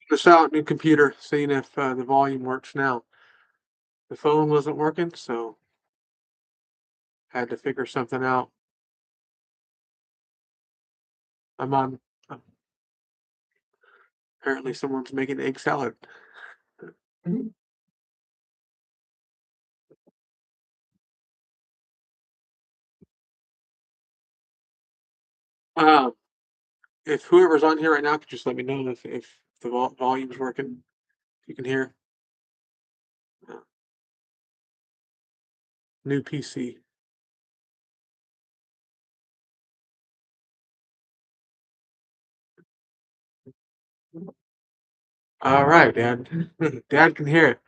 This out, new computer, seeing if the volume works now. The phone wasn't working, so had to figure something out. I'm on. uh, Apparently, someone's making egg salad. Mhm. Um, if whoever's on here right now could just let me know if the volume's working. If you can hear. Uh, New PC. All right, Dad. Dad can hear it.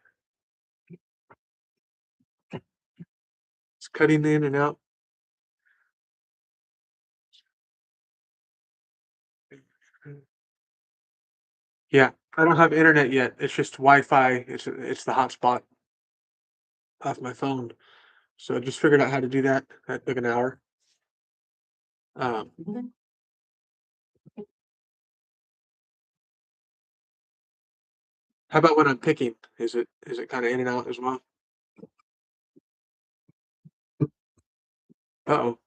It's cutting in and out. Yeah, I don't have internet yet. It's just Wi-Fi. It's the hotspot off my phone. So I just figured out how to do that. That took an hour. Mhm. How about when I'm picking? Is it kind of in and out as well? Uh-oh.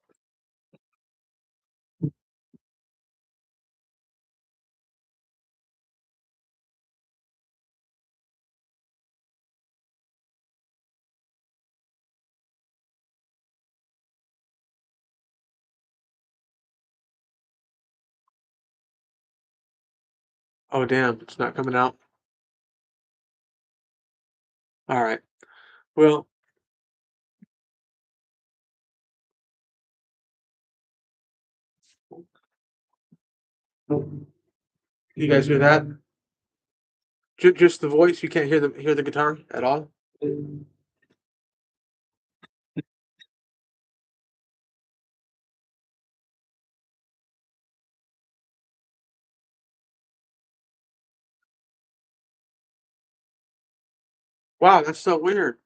Oh, damn, it's not coming out. All right. Well, you guys hear that? Just the voice. You can't hear the guitar at all. Wow, that's so weird.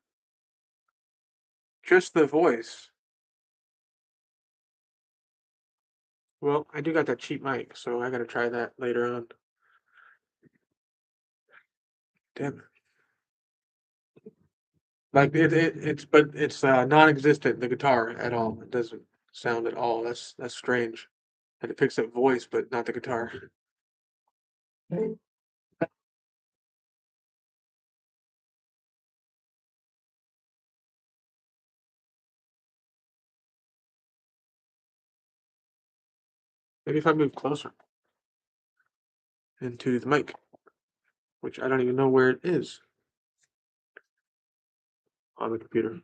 Just the voice. Well, I do got that cheap mic, so I gotta try that later on. Damn. Like it's non-existent, the guitar at all. It doesn't sound at all. That's strange. And it picks up voice, but not the guitar. Maybe if I move closer into the mic, which I don't even know where it is on the computer.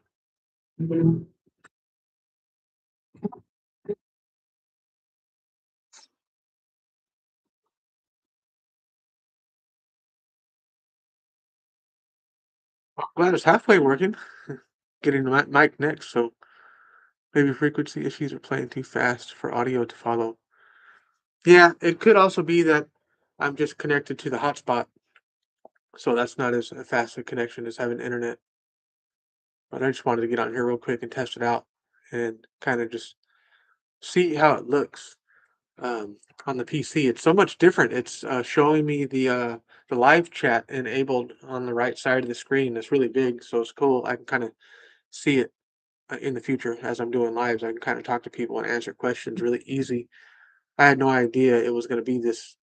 I'm glad it's halfway working. Getting the mic next, so maybe frequency issues are playing too fast for audio to follow. Yeah, it could also be that I'm just connected to the hotspot, so that's not as fast a connection as having internet. But I just wanted to get on here real quick and test it out and kind of just see how it looks on the PC. It's so much different. It's showing me the live chat enabled on the right side of the screen. It's really big, so it's cool. I can kind of see it in the future as I'm doing lives. I can kind of talk to people and answer questions really easy. I had no idea it was going to be this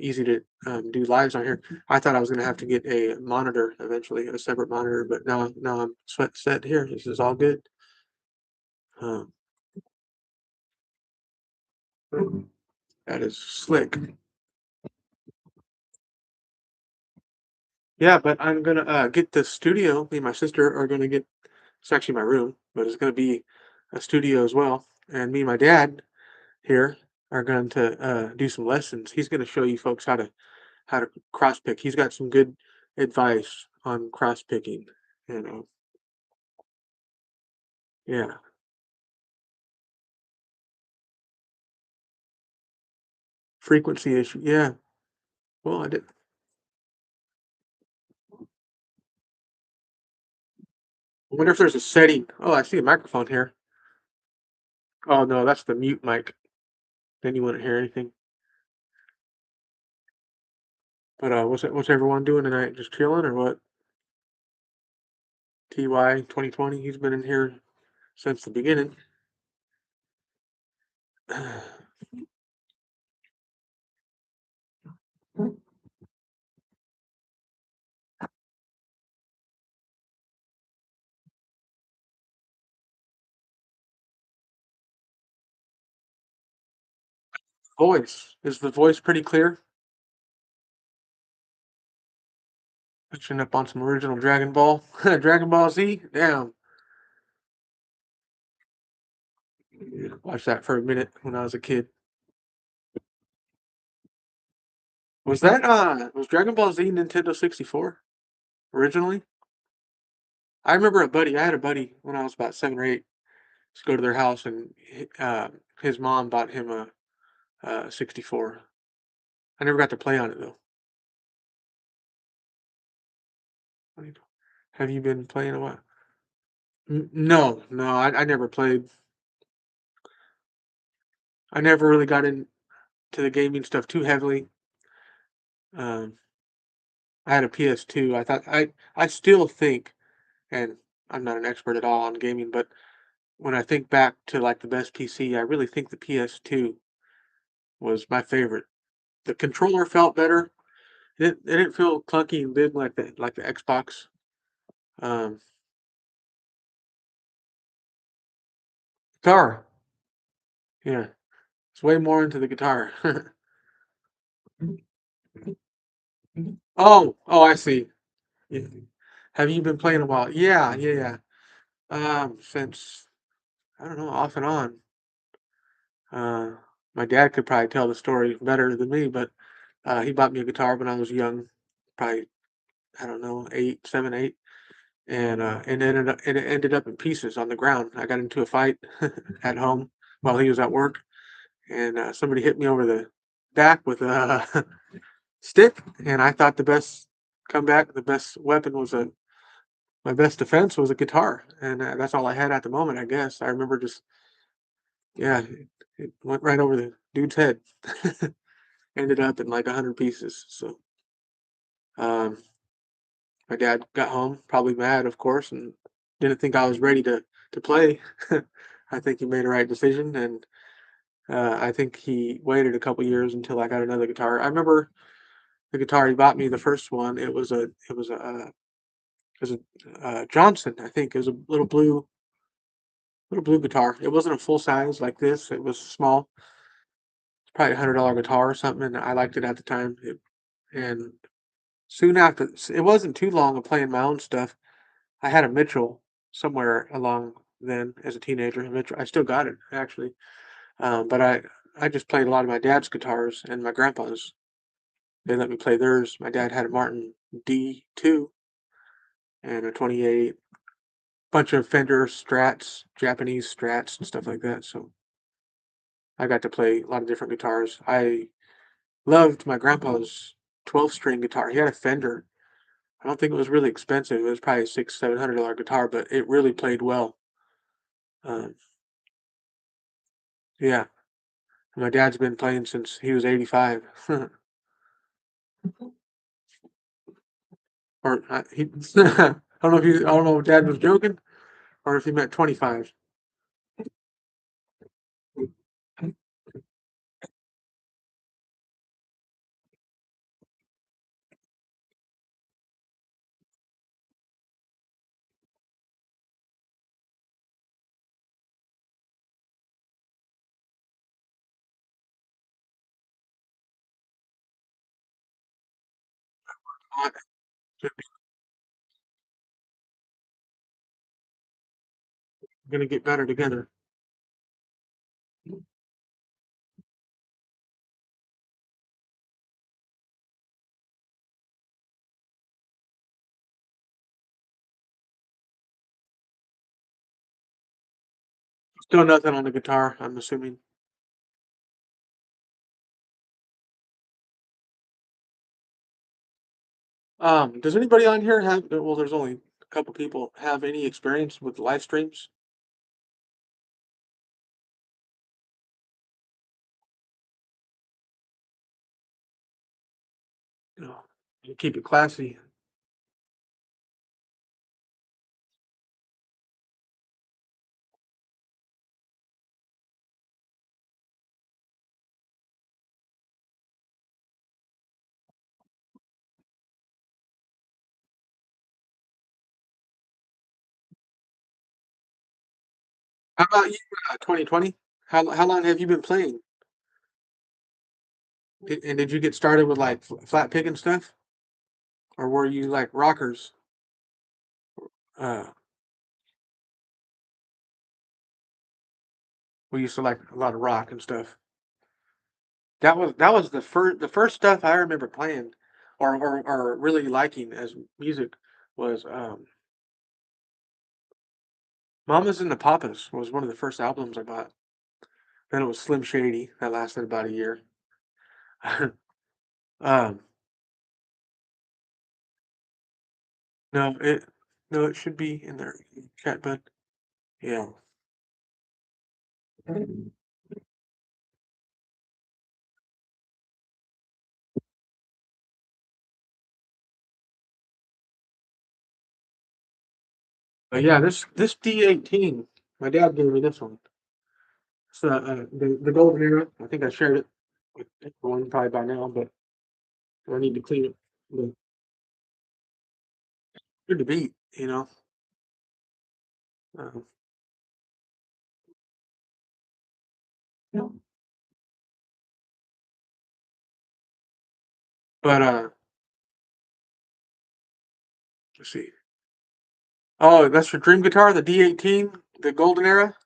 easy to do lives on here. I thought I was going to have to get a monitor eventually, a separate monitor, but now I'm set here. This is all good. Um, that is slick. Yeah, but I'm gonna get the studio. Me and my sister are gonna get. It's actually my room, but it's gonna be a studio as well. And me and my dad here are going to do some lessons. He's gonna show you folks how to cross pick. He's got some good advice on cross picking. You know, yeah, frequency issue. Yeah. Well, I did. I wonder if there's a setting. Oh, I see a microphone here. Oh no, that's the mute mic. Then you wouldn't hear anything. But what's everyone doing tonight? Just chilling or what? TY 2020. He's been in here since the beginning. Voice. Is the voice pretty clear? Catching up on some original Dragon Ball. Dragon Ball Z? Damn. Watched that for a minute when I was a kid. Was Dragon Ball Z Nintendo 64 originally? I remember I had a buddy when I was about 7 or 8. Just go to their house and his mom bought him a 64. I never got to play on it though. Have you been playing a while? No, no, I never played. I never really got into the gaming stuff too heavily. Um, I had a PS2. I still think, and I'm not an expert at all on gaming, but when I think back to like the best PC, I really think the PS2 was my favorite. The controller felt better. It didn't feel clunky and big like the Xbox. Um, Guitar, yeah, it's way more into the guitar. Oh, I see. Yeah. Have you been playing a while? Yeah, yeah, yeah. Since I don't know, off and on. Uh, my dad could probably tell the story better than me, but he bought me a guitar when I was young, probably I don't know, 8, 7, 8, and it ended up in pieces on the ground. I got into a fight at home while he was at work, and somebody hit me over the back with a stick, and I thought the best weapon was a my best defense was a guitar, and that's all I had at the moment. I guess I remember just yeah, it went right over the dude's head. Ended up in like 100 pieces. So um, my dad got home, probably mad, of course, and didn't think I was ready to play. I think he made the right decision, and I think he waited a couple years until I got another guitar. I remember the guitar he bought me, the first one. It was a Johnson. I think it was a little blue guitar. It wasn't a full size like this. It was small. It's probably $100 guitar or something, and I liked it at the time. And soon after, it wasn't too long of playing my own stuff. I had a Mitchell somewhere along then as a teenager. A Mitchell, I still got it actually, but I just played a lot of my dad's guitars and my grandpa's. They let me play theirs. My dad had a Martin D2 and a 28, bunch of Fender Strats, Japanese Strats and stuff like that. So I got to play a lot of different guitars. I loved my grandpa's 12-string guitar. He had a Fender. I don't think it was really expensive. It was probably $600-700 guitar, but it really played well. Um, yeah, my dad's been playing since he was 85. Or he. I don't know if Dad was joking or if he meant 25. We're gonna get better together. Still nothing on the guitar, I'm assuming. Does anybody on here have? Well, there's only a couple people have any experience with live streams. No. You keep it classy. How about you, 2020? How long have you been playing? Did you get started with, like, flat pick and stuff? Or were you, like, rockers? Uh, we used to like a lot of rock and stuff. That was the first stuff I remember playing or really liking as music was, Mamas and the Papas was one of the first albums I bought. Then it was Slim Shady, that lasted about a year. Um, no, it should be in there, chat bud. Yeah. But yeah, this D18, my dad gave me this one. It's the golden era. I think I shared it with everyone probably by now, but I need to clean it. But good to beat, you know. Uh, Yeah. But let's see. Oh, that's your dream guitar, the D18, the golden era.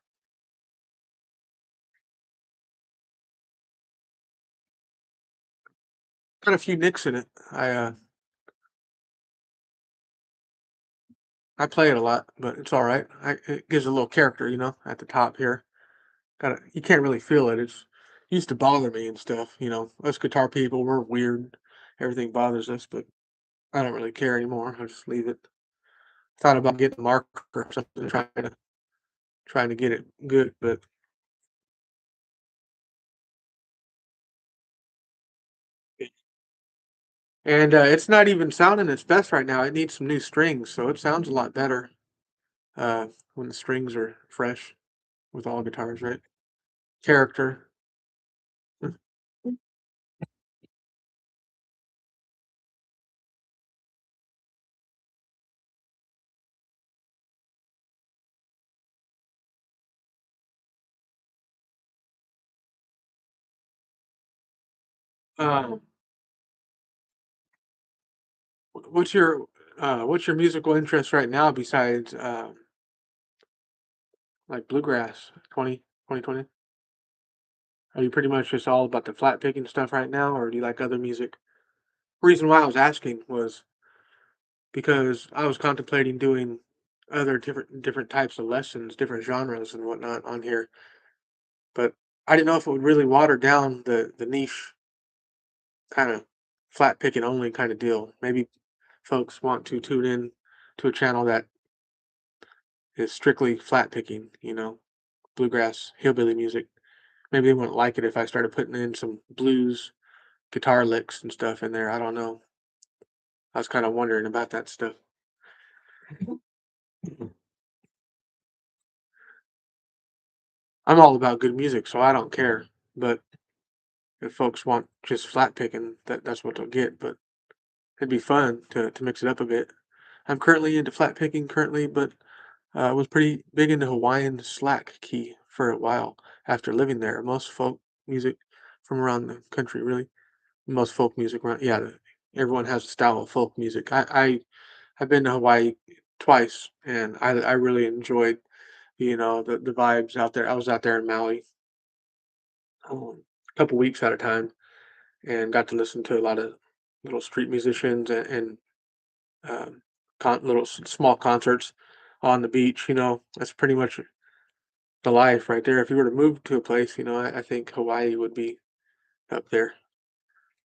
Got a few nicks in it. I play it a lot, but it's all right. It gives a little character, at the top here. Got You can't really feel it. It used to bother me and stuff. Us guitar people, we're weird. Everything bothers us, but I don't really care anymore. I just leave it. Thought about getting a marker or something, trying to get it good, but and it's not even sounding its best right now. It needs some new strings, so it sounds a lot better when the strings are fresh with all guitars, right? Character. Um, what's your musical interest right now besides like bluegrass 2020? Are you pretty much just all about the flat picking stuff right now, or do you like other music? Reason why I was asking was because I was contemplating doing other different types of lessons, different genres and whatnot on here, but I didn't know if it would really water down the niche kind of flat picking only kind of deal. Maybe folks want to tune in to a channel that is strictly flat picking, bluegrass, hillbilly music. Maybe they wouldn't like it if I started putting in some blues guitar licks and stuff in there. I don't know. I was kind of wondering about that stuff. I'm all about good music, so I don't care. But if folks want just flat picking, that's what they'll get. But it'd be fun to mix it up a bit. I'm currently into flat picking currently, but was pretty big into Hawaiian slack key for a while after living there. Most folk music from around the country, really, most folk music around, yeah, everyone has a style of folk music. I've been to Hawaii twice, and I really enjoyed, the vibes out there. I was out there in Maui, a couple weeks at a time, and got to listen to a lot of little street musicians and um, little small concerts on the beach. That's pretty much the life right there. If you were to move to a place, I think Hawaii would be up there.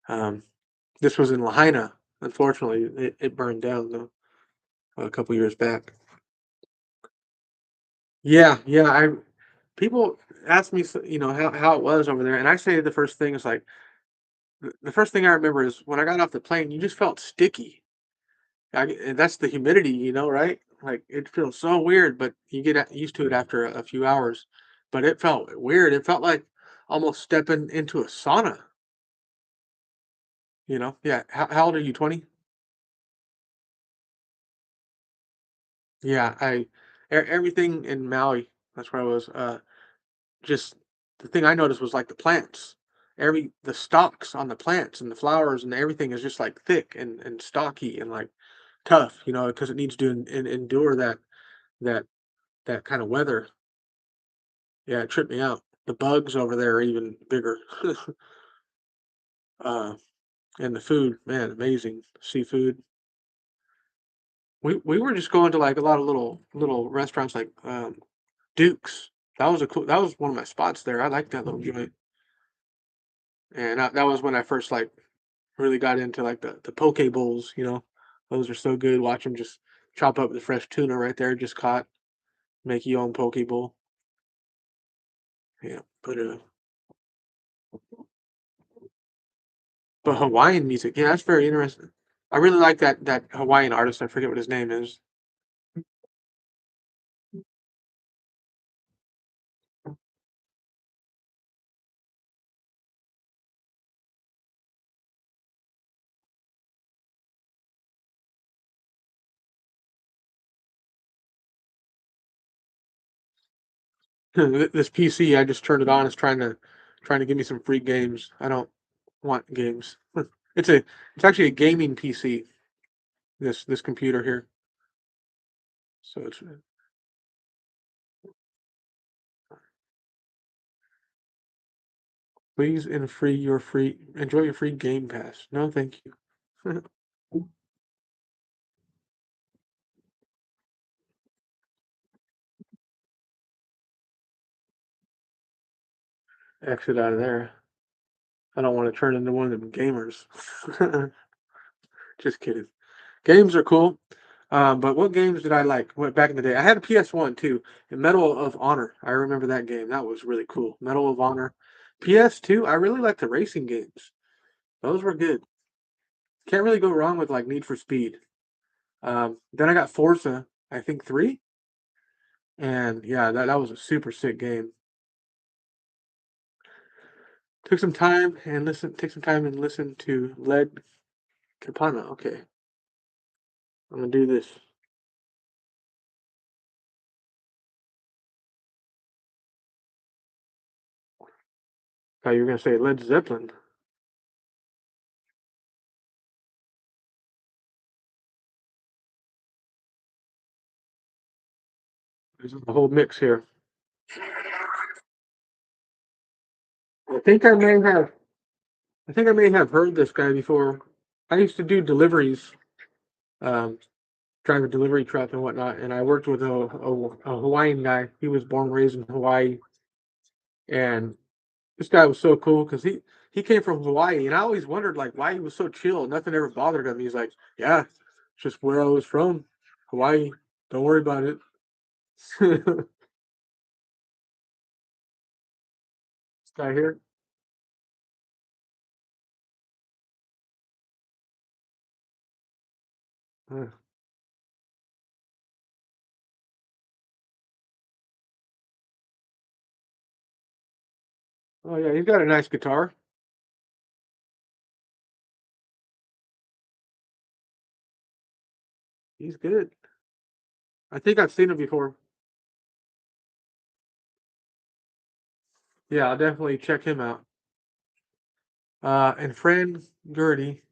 Um, this was in Lahaina. Unfortunately, it burned down though a couple years back. Yeah, yeah. I People ask me, how it was over there, and I say the first thing is like The first thing I remember is when I got off the plane, you just felt sticky. And that's the humidity, right? Like it feels so weird, but you get used to it after a few hours. But it felt weird. It felt like almost stepping into a sauna. Yeah. How old are you? 20? Yeah. Everything in Maui. That's where I was. Just the thing I noticed was like the plants. The stalks on the plants and the flowers and everything is just like thick and stocky and like tough, because it needs to endure that that kind of weather. Yeah, it tripped me out. The bugs over there are even bigger. uh, and the food, man, amazing seafood. We were just going to like a lot of little restaurants like Duke's. That was one of my spots there. I like that little joint. And that was when I first like really got into like the poke bowls. Those are so good. Watch them just chop up the fresh tuna right there, just caught. Make your own poke bowl. Yeah, but Hawaiian music, yeah, that's very interesting. I really like that Hawaiian artist. I forget what his name is. This PC, I just turned it on. It's trying to give me some free games. I don't want games. It's a it's actually a gaming PC. This computer here. So it's please and free enjoy your free Game Pass. No, thank you. Exit out of there. I don't want to turn into one of them gamers. Just kidding. Games are cool. But what games did I like? What back in the day? I had a PS1 too, and Medal of Honor. I remember that game. That was really cool. Medal of Honor. PS2, I really like the racing games. Those were good. Can't really go wrong with like Need for Speed. Then I got Forza, I think 3, and yeah, that was a super sick game. Take some time and listen to Led Capana. Okay, I'm gonna do this. Oh, you're gonna say Led Zeppelin. There's a whole mix here. I think I may have I think I may have heard this guy before. I used to do deliveries, um, drive a delivery truck and whatnot, and I worked with a Hawaiian guy. He was born and raised in Hawaii, and this guy was so cool because he came from Hawaii, and I always wondered like why he was so chill. Nothing ever bothered him. He's like, yeah, it's just where I was from, Hawaii. Don't worry about it. This guy here. Uh, oh yeah, he's got a nice guitar. He's good. I think I've seen him before. Yeah, I'll definitely check him out. And Fran Gurdy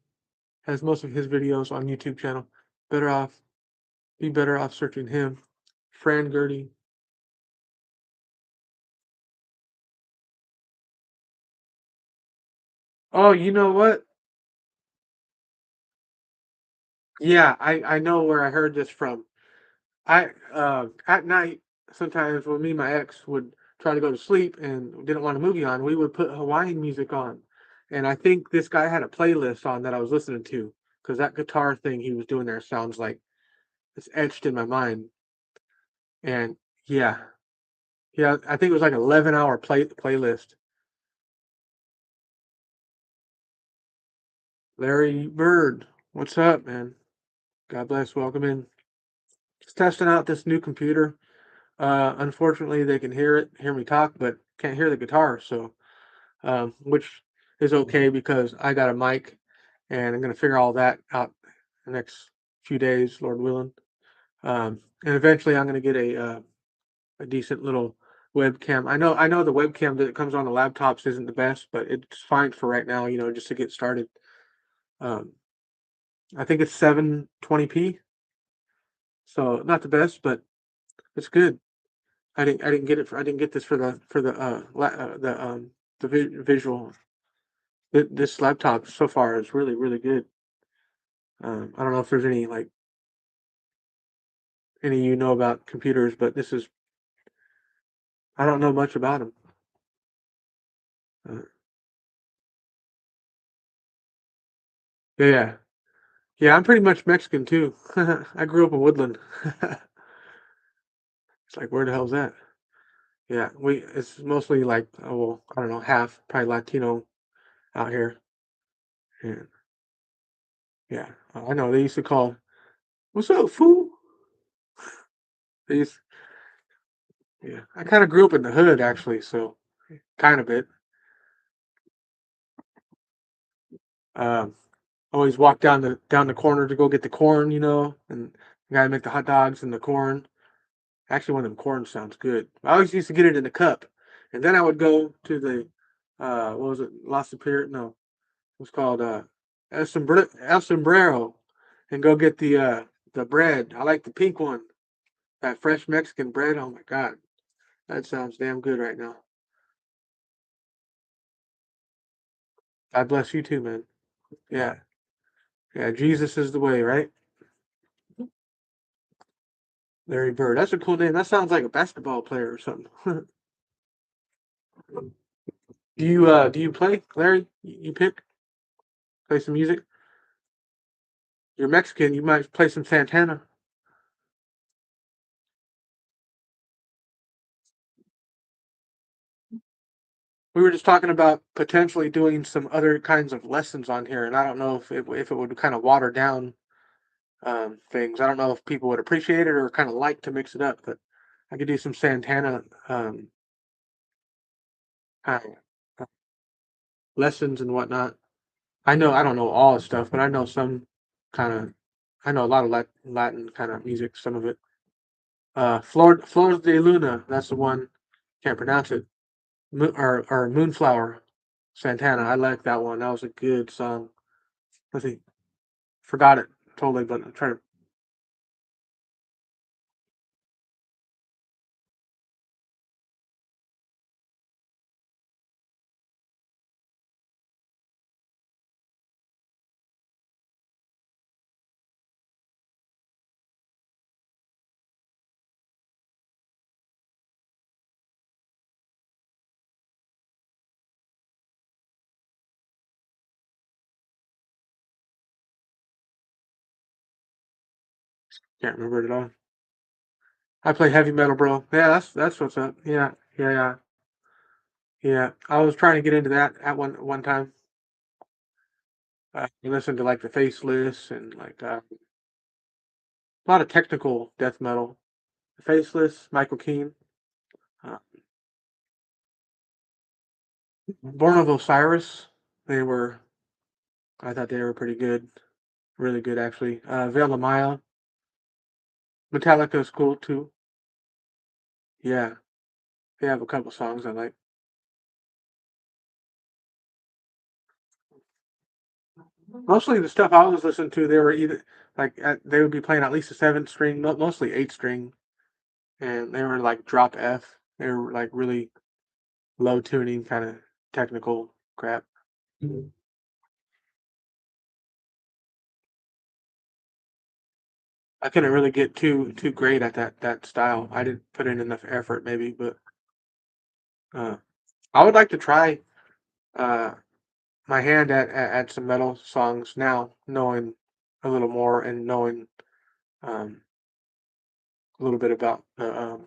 has most of his videos on YouTube channel. Better off, be better off searching him. Fran Gurdy. Oh, you know what? Yeah, I know where I heard this from. I at night sometimes when me and my ex would try to go to sleep and didn't want a movie on, we would put Hawaiian music on, and I think this guy had a playlist on that I was listening to because that guitar thing he was doing there sounds like it's etched in my mind. And yeah, yeah, I think it was like 11-hour playlist. Larry Bird, what's up, man? God bless. Welcome in. Just testing out this new computer. Unfortunately, they can hear me talk, but can't hear the guitar. So, which is okay because I got a mic, and I'm gonna figure all that out the next few days, Lord willing. And eventually, I'm gonna get a decent little webcam. I know the webcam that comes on the laptops isn't the best, but it's fine for right now. Just to get started. Um, I think it's 720p, so not the best, but it's good. I didn't get this for the visual. This laptop so far is really really good. I don't know if there's any about computers, but this is I don't know much about them. Uh, yeah, yeah, I'm pretty much Mexican too. I grew up in Woodland. It's like where the hell's that? Yeah, it's mostly like well, I don't know, half probably Latino out here. And yeah, I know they used to call, "What's up, fool?" They used, yeah. I kind of grew up in the hood actually, so kind of bit. Um, Always walk down the corner to go get the corn, and the guy make the hot dogs and the corn. Actually, one of them corn sounds good. I always used to get it in a cup, and then I would go to the what was it, La Superior? No, it was called El Sombrero, and go get the bread. I like the pink one, that fresh Mexican bread. Oh my God, that sounds damn good right now. God bless you too, man. Yeah, yeah. Jesus is the way, right? Larry Bird. That's a cool name. That sounds like a basketball player or something. Do you play, Larry? You play some music? You're Mexican, you might play some Santana. We were just talking about potentially doing some other kinds of lessons on here, and I don't know if it would kind of water down things. I don't know if people would appreciate it or kind of like to mix it up, but I could do some Santana kind of lessons and whatnot. I don't know all the stuff, but I know some kind of. I know a lot of Latin kind of music. Some of it. Flor de Luna. That's the one. Can't pronounce it. Or Moonflower Santana. I like that one. That was a good song. I think forgot it totally, but I'm trying to. Can't remember it at all. I play heavy metal, bro. Yeah, that's what's up. Yeah, yeah, yeah, yeah. I was trying to get into that at one time. You listen to like the Faceless and like a lot of technical death metal. Faceless, Michael Keane, uh, Born of Osiris. They were. I thought they were pretty good, really good actually. Veil of Maya, Metallica is cool too. Yeah, they have a couple songs I like. Mostly the stuff I was listening to, they were either like they would be playing at least a seven string, mostly eight string, and they were like drop F. They were like really low tuning, kind of technical crap. I couldn't really get too great at that style. I didn't put in enough effort, maybe, but uh, I would like to try uh, my hand at some metal songs now, knowing a little more and knowing um, a little bit about the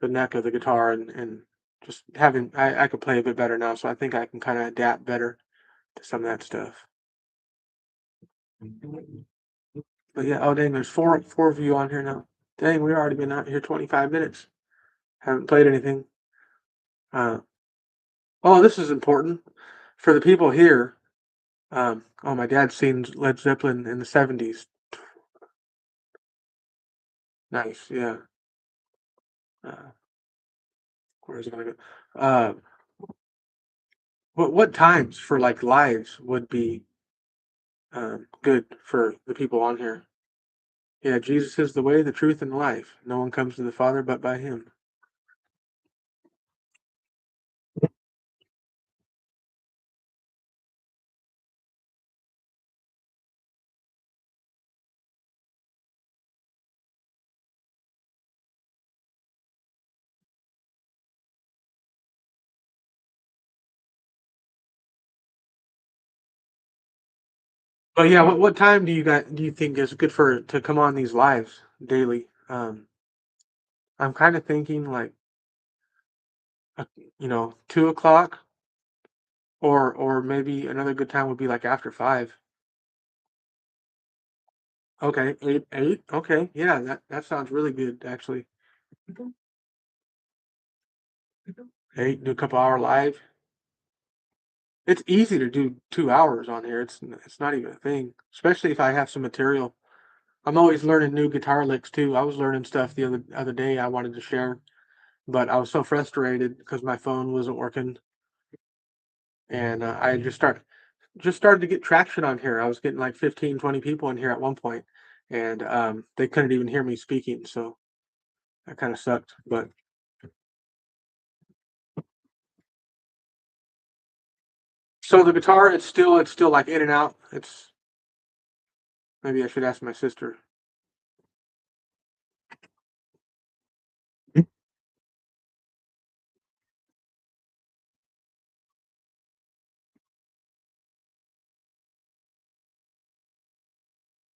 neck of the guitar and just having I could play a bit better now, so I think I can kind of adapt better to some of that stuff. But yeah, oh dang, there's four of you on here now. Dang, we've already been out here 25 minutes. Haven't played anything. Uh, oh, this is important for the people here. Oh, my dad's seen Led Zeppelin in the 70s. Nice, yeah. Uh, where's it gonna go? Uh, what times for like lives would be good for the people on here? Yeah, Jesus is the way, the truth, and the life. No one comes to the Father but by Him. But yeah, what time do you think is good for to come on these lives daily? I'm kind of thinking like uh, 2 o'clock, or maybe another good time would be like after 5. Okay, eight. Okay, yeah, that sounds really good actually. 8, do a couple hour live. It's easy to do 2 hours on here. It's not even a thing, especially if I have some material. I'm always learning new guitar licks too. I was learning stuff the other day I wanted to share, but I was so frustrated because my phone wasn't working, and I just started to get traction on here. I was getting like 15, 20 people in here at one point, and they couldn't even hear me speaking, so that kind of sucked. But so the guitar, it's still like in and out. It's maybe I should ask my sister.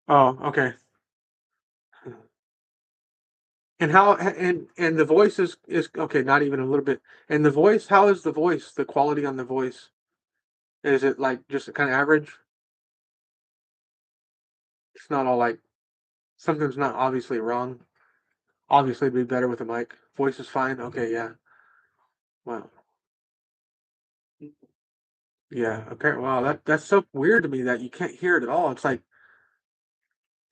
Oh, okay. And how and the voice is okay, not even a little bit. And the voice, how is the voice? The quality on the voice? Is it like just kind of average? It's not all like something's not obviously wrong. Obviously, it'd be better with a mic. Voice is fine. Okay, yeah. Wow. Yeah. Apparently, wow. That's so weird to me that you can't hear it at all. It's like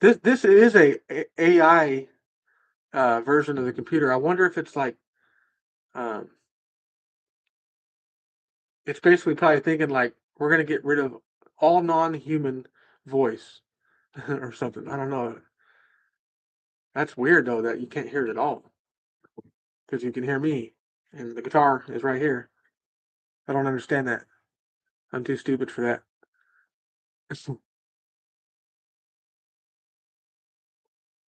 this is AI version of the computer. I wonder if it's like um, it's basically probably thinking like we're gonna get rid of all non-human voice or something. I don't know. That's weird though that you can't hear it at all because you can hear me and the guitar is right here. I don't understand that. I'm too stupid for that.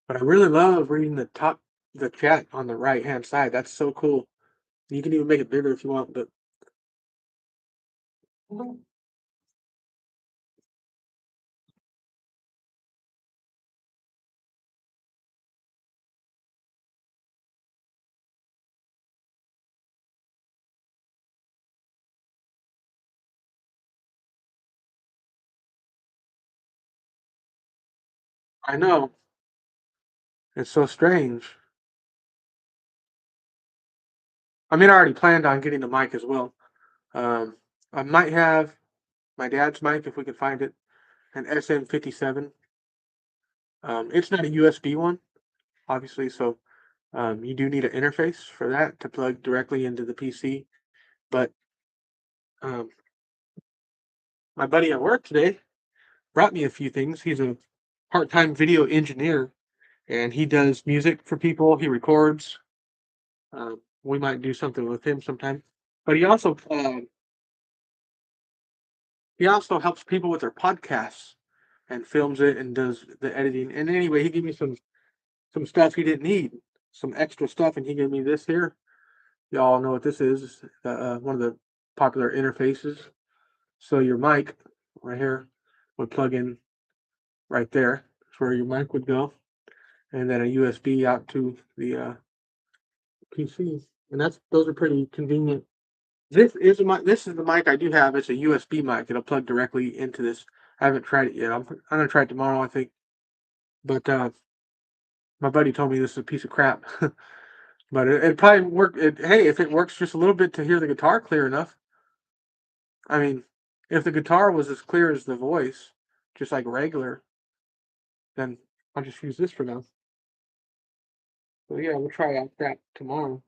But I really love reading the chat on the right hand side. That's so cool. You can even make it bigger if you want, but I know it's so strange. I mean, I already planned on getting a mic as well. Um, I might have my dad's mic if we can find it, an SM57. It's not a USB one, obviously, so you do need an interface for that to plug directly into the PC. But um, my buddy at work today brought me a few things. He's a part-time video engineer, and he does music for people. He records. We might do something with him sometime. But he also helps people with their podcasts and films it and does the editing. And anyway, he gave me some stuff he didn't need, some extra stuff, and he gave me this here. Y'all know what this is? One of the popular interfaces. So your mic right here would plug in right there. That's where your mic would go, and then a USB out to the PC. And those are pretty convenient. This is the mic I do have. It's a USB mic. It'll plug directly into this. I haven't tried it yet. I'm gonna try it tomorrow, I think. But my buddy told me this is a piece of crap. But it probably work. Hey, if it works just a little bit to hear the guitar clear enough, I mean, if the guitar was as clear as the voice, just like regular, then I'll just use this for now. So yeah, we'll try out that tomorrow.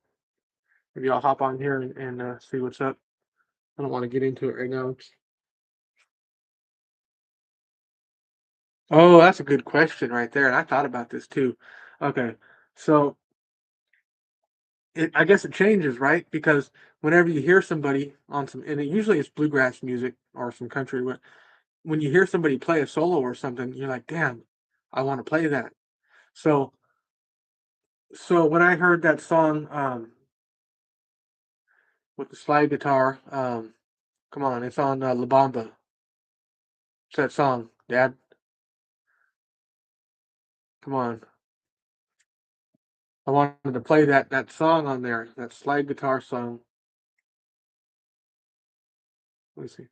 Maybe I'll hop on here and see what's up. I don't want to get into it right now. Oh, that's a good question right there, and I thought about this too. Okay, so I guess it changes, right? Because whenever you hear somebody on some, and usually it's bluegrass music or some country, when you hear somebody play a solo or something, you're like, "Damn, I want to play that." So, so when I heard that song with the slide guitar, come on, it's on La Bamba. It's that song, Dad. Come on, I wanted to play that song on there, that slide guitar song. Let me see.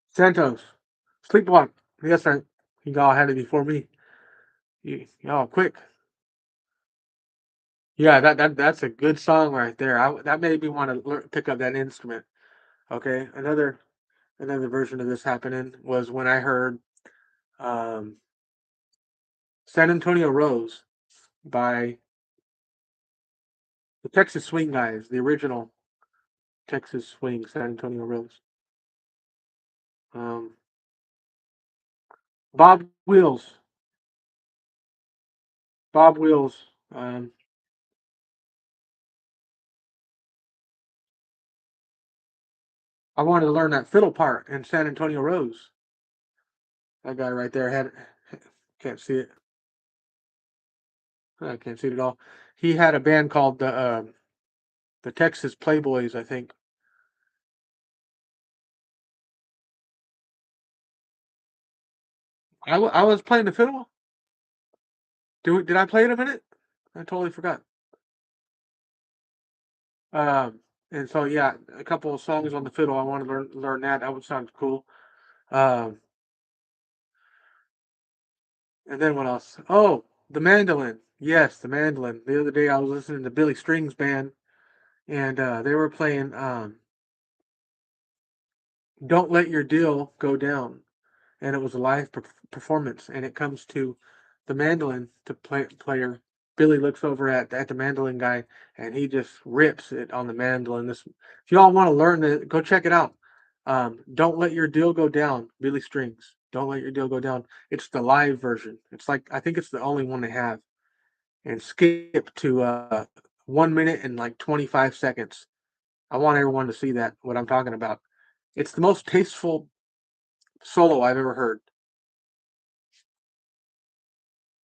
Santos, Sleepwalk. Yes, sir. He all had it before me. Oh, quick. Yeah, that's a good song right there. That made me want to pick up that instrument. Okay, another version of this happening was when I heard um, San Antonio Rose by the Texas Swing guys, the original Texas Swing, San Antonio Rose. Um, Bob Wills, Bob Wills. I wanted to learn that fiddle part in San Antonio Rose. That guy right there had can't see it. I can't see it at all. He had a band called the Texas Playboys, I think. I was playing the fiddle. Did I play it a minute? I totally forgot. Um, and so yeah, a couple of songs on the fiddle. I want to learn that. That would sound cool. Um, and then what else? Oh, the mandolin. Yes, the mandolin. The other day I was listening to Billy Strings band, and they were playing "Don't Let Your Deal Go Down," and it was a live performance. And it comes to the mandolin to player. Billy looks over at the mandolin guy, and he just rips it on the mandolin. This, if y'all want to learn it, go check it out. Don't let your deal go down, Billy Strings. Don't let your deal go down. It's the live version. It's like I think it's the only one they have. And skip to 1 minute and like 25 seconds. I want everyone to see that what I'm talking about. It's the most tasteful solo I've ever heard.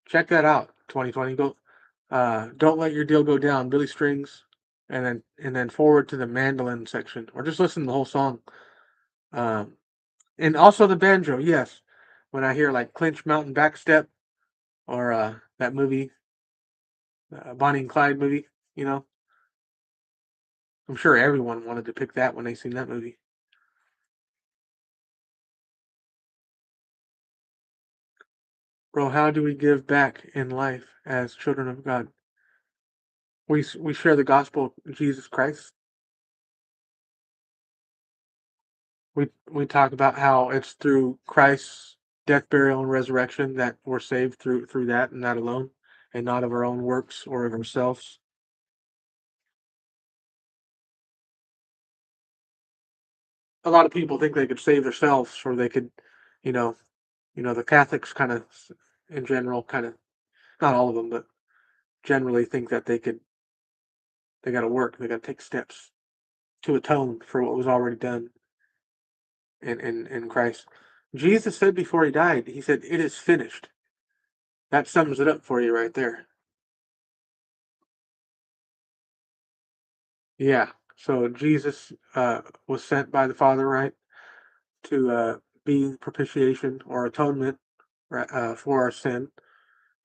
Check that out. 2020. Go. Don't let your deal go down. Billy Strings, and then forward to the mandolin section, or just listen to the whole song. Um, and also the banjo. Yes, when I hear like Clinch Mountain Backstep or that movie, Bonnie and Clyde movie. You know, I'm sure everyone wanted to pick that when they seen that movie. Bro, how do we give back in life as children of God? We share the gospel of Jesus Christ. We talk about how it's through Christ's death, burial, and resurrection that we're saved through that and that alone, and not of our own works or of ourselves. A lot of people think they could save themselves, or they could, you know, the Catholics kind of, in general, kind of not all of them, but generally think that they got to work, they got to take steps to atone for what was already done in Christ. Jesus said before he died, he said, "It is finished." That sums it up for you right there. Yeah. So Jesus was sent by the Father, right, to be propitiation or atonement, right, for our sin.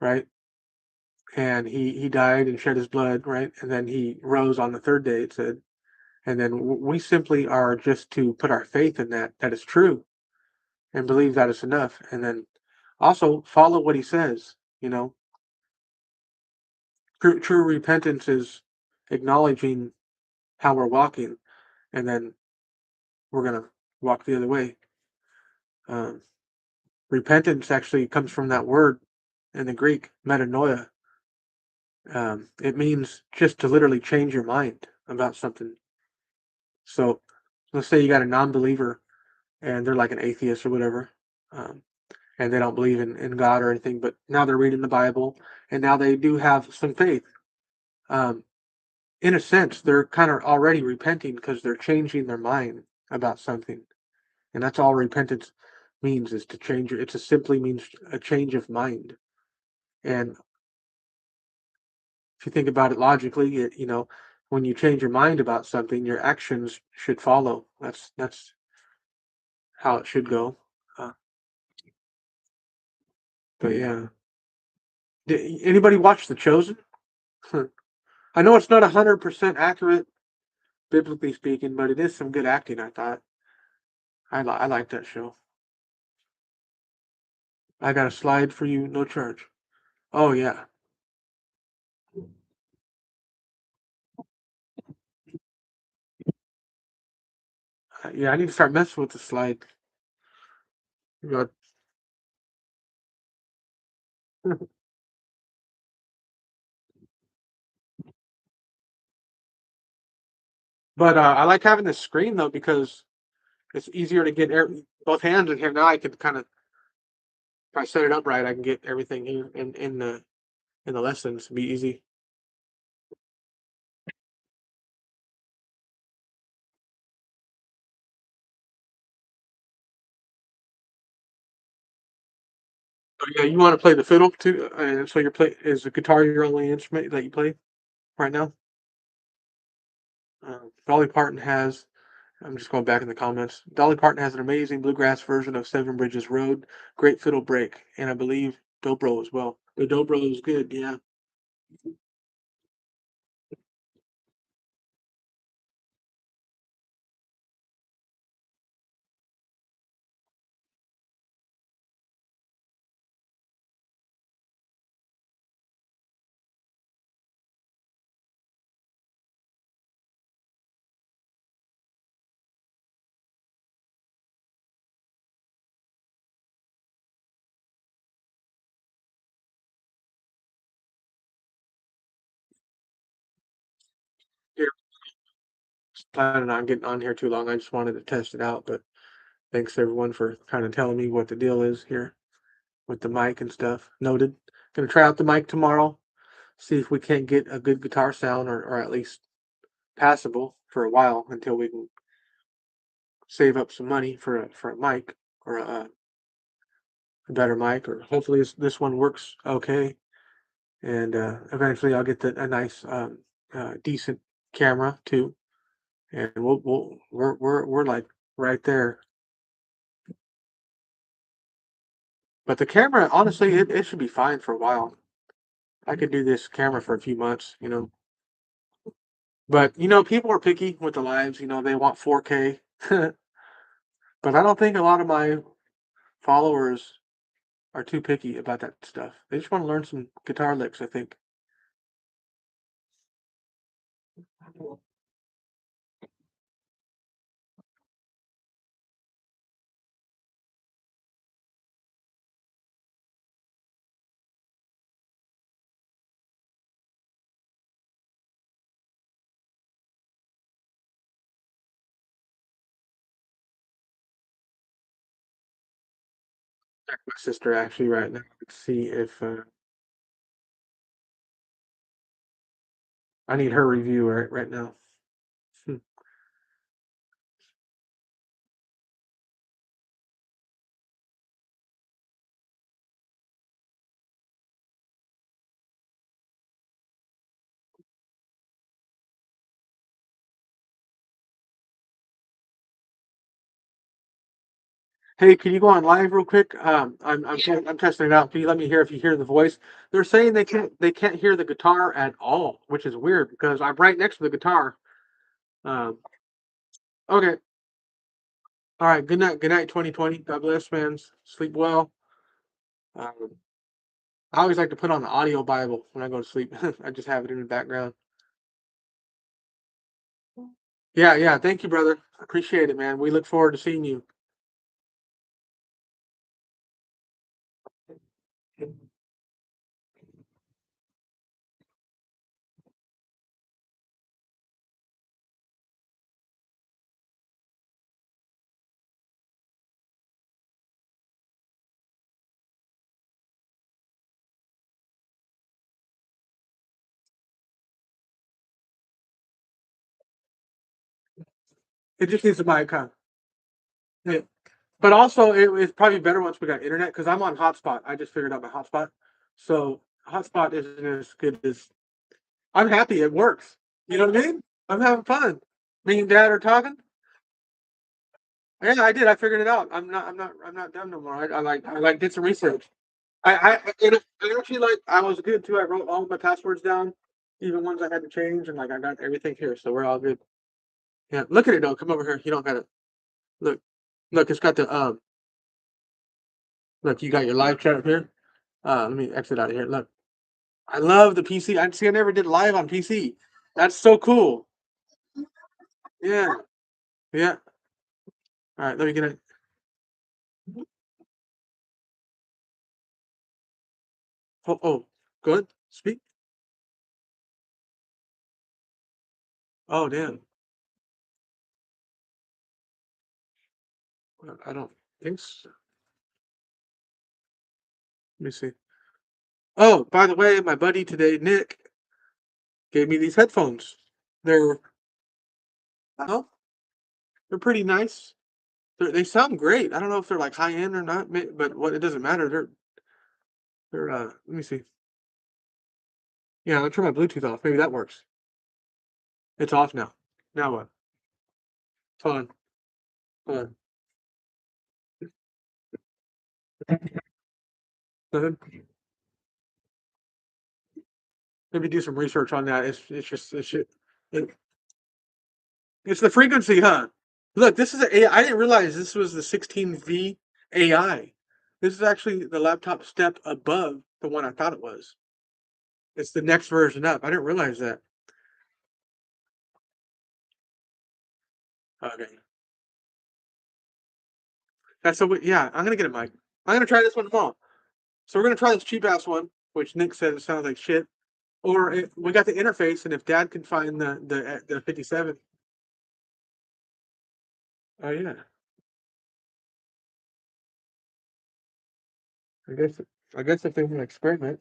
right? And he died and shed his blood, right? And then he rose on the third day, it said. And then we simply are just to put our faith in that is true and believe that it's enough. And then also follow what he says. You know, true repentance is acknowledging how we're walking, and then we're gonna walk the other way. Um, Repentance actually comes from that word in the Greek, metanoia. It means just to literally change your mind about something. So let's say you got a non-believer and they're like an atheist or whatever, um, and they don't believe in God or anything, but now they're reading the Bible and now they do have some faith. Um, in a sense, they're kind of already repenting because they're changing their mind about something, and that's all repentance means is to change. It just simply means a change of mind. And if you think about it logically, when you change your mind about something, your actions should follow. That's how it should go. Uh, but yeah, did anybody watch The Chosen? I know it's not 100% accurate, biblically speaking, but it is some good acting. I thought I like that show. I got a slide for you, no charge. Oh yeah, yeah. I need to start messing with the slide. But I like having this screen though because it's easier to get both hands in here. Now I can kind of, if I set it up right, I can get everything here in the lessons. It'd be easy. So yeah, you want to play the fiddle too, and so is the guitar your only instrument that you play right now? Dolly Parton has. I'm just going back in the comments. Dolly Parton has an amazing bluegrass version of Seven Bridges Road. Great fiddle break, and I believe dobro as well. The dobro is good. Yeah. Here, planning on getting on here too long. I just wanted to test it out, but thanks everyone for kind of telling me what the deal is here with the mic and stuff. Noted. Gonna try out the mic tomorrow. See if we can't get a good guitar sound or at least passable for a while until we can save up some money for a mic or a better mic, or hopefully this one works okay. And eventually I'll get a nice, decent camera too, and we're like right there. But the camera, honestly, it should be fine for a while. I could do this camera for a few months. But people are picky with the lives. They want 4K. But I don't think a lot of my followers are too picky about that stuff. They just want to learn some guitar licks, I think. Check my sister actually right now to see if I need her review right now. Hmm. Hey, can you go on live real quick? I'm testing it out. Can you let me hear if you hear the voice? They're saying they can't hear the guitar at all, which is weird because I'm right next to the guitar. Um, okay. All right. Good night. Good night, 2020. God bless, man. Sleep well. Um, I always like to put on the audio Bible when I go to sleep. I just have it in the background. Yeah, yeah. Thank you, brother. Appreciate it, man. We look forward to seeing you. It just needs a mic, huh? Yeah. But also, it's probably better once we got internet because I'm on hotspot. I just figured out my hotspot. So hotspot isn't as good as. I'm happy it works. You know what I mean? I'm having fun. Me and Dad are talking. Yeah, I did. I figured it out. I'm not dumb no more. I did some research. I actually like. I was good too. I wrote all my passwords down, even ones I had to change, and like I got everything here, so we're all good. Yeah, look at it though. Come over here. You don't got to look. Look, it's got the Look, you got your live chat up here. Let me exit out of here. Look, I love the PC. I see. I never did live on PC. That's so cool. Yeah, yeah. All right, let me get it. Oh, oh, good. Speak. Oh, damn. I don't think so. Let me see. Oh, by the way, my buddy today, Nick, gave me these headphones. They're, oh, they're pretty nice. They sound great. I don't know if they're like high end or not, but what it doesn't matter. They're. Let me see. Yeah, I'll turn my Bluetooth off. Maybe that works. It's off now. Now what? Hold on. Hold on. Maybe do some research on that. It's just it, it's the frequency, huh? Look, this is a I didn't realize this was the 16V AI. This is actually the laptop step above the one I thought it was. It's the next version up. I didn't realize that. Okay, that's so. Yeah, I'm gonna get a mic. I'm gonna try this one tomorrow. So we're gonna try this cheap ass one, which Nick said it sounds like shit. Or we got the interface, and if Dad can find the 57. Oh yeah, I guess I guess if they want to experiment.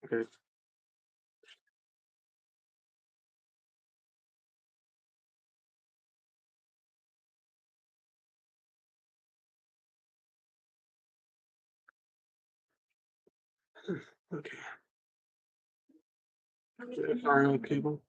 Okay. Okay. Sorry, cable.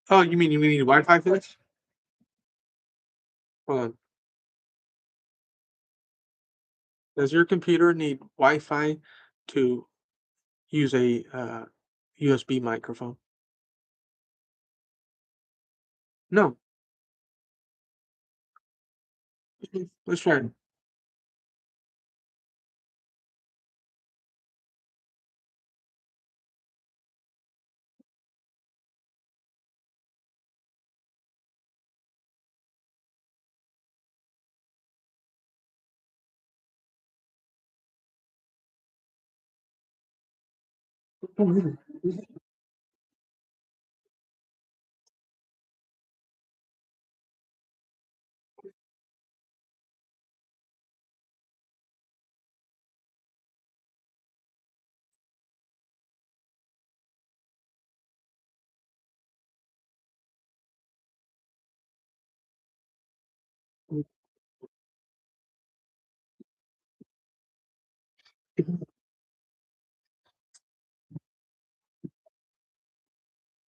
Oh, you mean we need Wi-Fi for this? Hold on. Does your computer need Wi-Fi to use a USB microphone? No. Let's try it.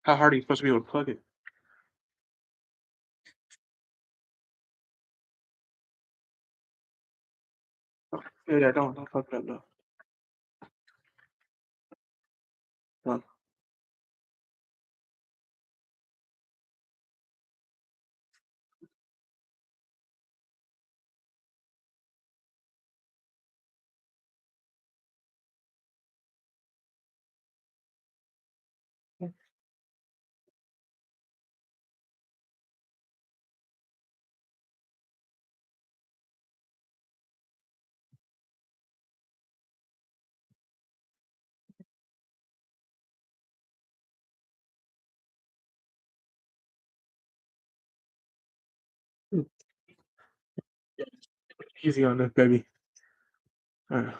How hard are you supposed to be able to plug it? Yeah, yeah, don't fuck it up, no. No. Easy on that, baby. Alright.